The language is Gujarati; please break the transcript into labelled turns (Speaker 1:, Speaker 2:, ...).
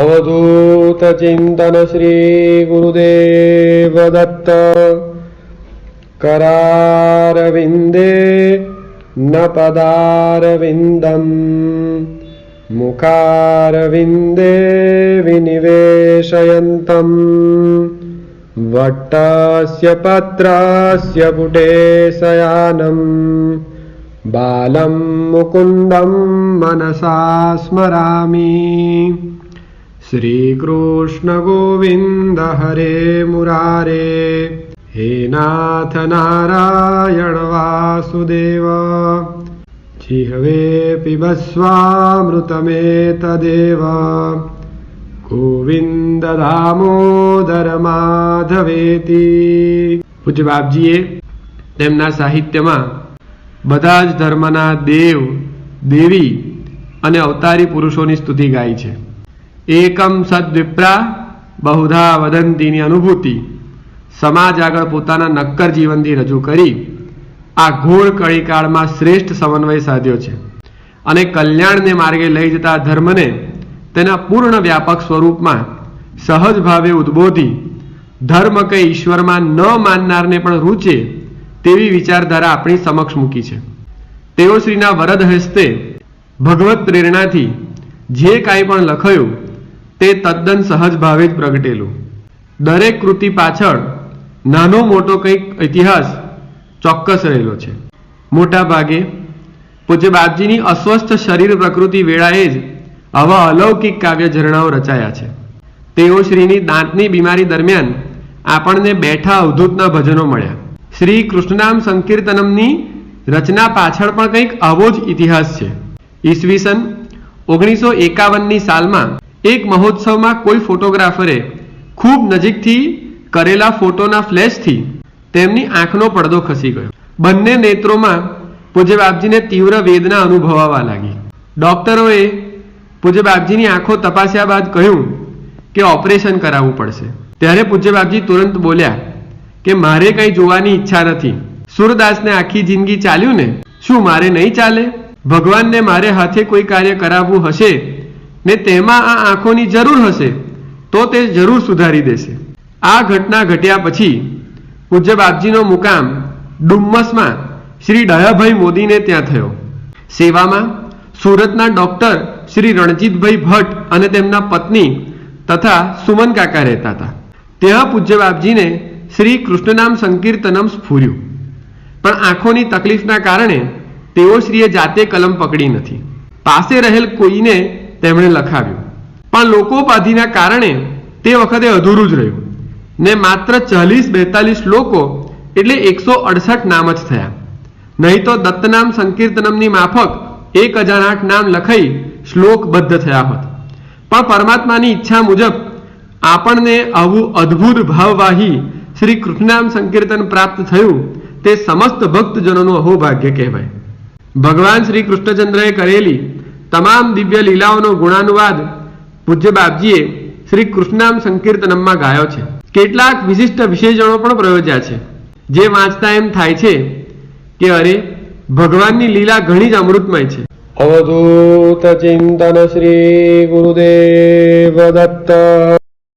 Speaker 1: अवधूत चिंतन श्री गुरुदेव दत्त। करारविंदे न पदारविंदम, मुखारविंदे विनिवेशयन्तम्। वट्टस्य पत्रस्य पुटे शयानम्, बालं मुकुन्दं मनसा स्मरामि। श्रीकृष्ण गोविंद हरे मुरारे, हे नाथ नारायण वासुदेव। जिह्वे पिबस्वामृतमेतदेव, गोविंद दामोदर माधवेति। पूज्य बापजीए તેમના સાહિત્યમાં બધા જ ધર્મના દેવ દેવી અને અવતારી પુરુષોની સ્તુતિ ગાઈ છે। એકમ સદ્વિપ્રા બહુધા વદંતીની અનુભૂતિ સમાજ આગળ પોતાના નક્કર જીવનથી રજૂ કરી આ ઘોર કળીકાળમાં શ્રેષ્ઠ સમન્વય સાધ્યો છે અને કલ્યાણને માર્ગે લઈ જતા ધર્મને તેના પૂર્ણ વ્યાપક સ્વરૂપમાં સહજ ભાવે ઉદ્બોધી ધર્મ કે ઈશ્વરમાં ન માનનારને પણ રૂચે તેવી વિચારધારા આપણી સમક્ષ મૂકી છે। તેઓ શ્રીના વરદ હસ્તે ભગવત પ્રેરણાથી જે કાંઈ પણ લખાયું તે તદ્દન સહજ ભાવે જ પ્રગટેલું। દરેક કૃતિ પાછળ નાનો મોટો કંઈક ઇતિહાસ ચોક્કસ રહેલો છે। મોટા ભાગે પૂજ્ય બાપજીની અસ્વસ્થ શરીર પ્રકૃતિ વેળાએ જ આવા અલૌકિક કાવ્ય ઝરણાઓ રચાયા છે। તેઓ શ્રીની દાંતની બીમારી દરમિયાન આપણને બેઠા અવધૂતના ભજનો મળ્યા। શ્રી કૃષ્ણનામ સંકીર્તનમની રચના પાછળ પણ કંઈક આવો જ ઇતિહાસ છે। ઈસવીસન 1951ની સાલમાં એક મહોત્સવમાં કોઈ ફોટોગ્રાફરે ખૂબ નજીકથી કરેલા ફોટોના ફ્લેશથી તેમની આંખનો પડદો ખસી ગયો। બંને નેત્રોમાં પૂજ્ય બાપજીને તીવ્ર વેદના અનુભવાવા લાગી। ડોક્ટરોએ પૂજ્ય બાપજીની આંખો તપાસ્યા બાદ કહ્યું કે ઓપરેશન કરાવવું પડશે। ત્યારે પૂજ્ય બાપજી તુરંત બોલ્યા કે મારે કંઈ જોવાની ઈચ્છા નથી। સુરદાસને આખી જિંદગી ચાલ્યું ને, શું મારે નહીં ચાલે? ભગવાનને મારે હાથે કોઈ કાર્ય કરાવવું હશે ને તેમાં આ આંખોની જરૂર હશે તો તે જરૂર સુધારી દેશે। આ ઘટના ઘટ્યા પછી પૂજ્ય બાપજીનો મુકામ ડુમ્મસમાં શ્રી દયાભાઈ મોદીને ત્યાં થયો। સેવામાં સુરતના ડોક્ટર શ્રી રણજીતભાઈ ભટ્ટ અને તેમના પત્ની તથા સુમન કાકા રહેતા હતા। ત્યાં પૂજ્ય બાપજીને શ્રી કૃષ્ણનામ સંકીર્તનમ સ્ફુર્યું, પણ આંખોની તકલીફના કારણે તેઓ શ્રીએ જાતે કલમ પકડી નથી। પાસે રહેલ કોઈને તેમણે લખાવ્યું, પણ લોકોપાધિના કારણે તે વખતે અધૂરું જ રહ્યું ને માત્ર 40-42 શ્લોકો એટલે 168 નામ જ થયા। નહીં તો દત્તનામ સંકીર્તનમની માફક 1008 નામ લખાઈ શ્લોકબદ્ધ થયા હોત। પણ પરમાત્માની ઈચ્છા મુજબ આપણને આવું અદ્ભુત ભાવવાહી શ્રી કૃષ્ણનામ સંકીર્તન પ્રાપ્ત થયું તે સમસ્ત ભક્તજનોનું અહોભાગ્ય કહેવાય। ભગવાન શ્રી કૃષ્ણચંદ્રએ કરેલી તમામ દિવ્ય લીલાઓનો ગુણાનુવાદ પૂજ્ય બાપજીએ શ્રી કૃષ્ણનામ સંકીર્તનમમાં ગાયો છે। કેટલાક વિશિષ્ટ વિશેષણો પણ પ્રયોજ્યા છે જે વાંચતા એમ થાય છે કે અરે ભગવાનની લીલા ઘણી જ અમૃતમય છે। અવધૂત ચિંતન શ્રી ગુરુદેવ દત્ત।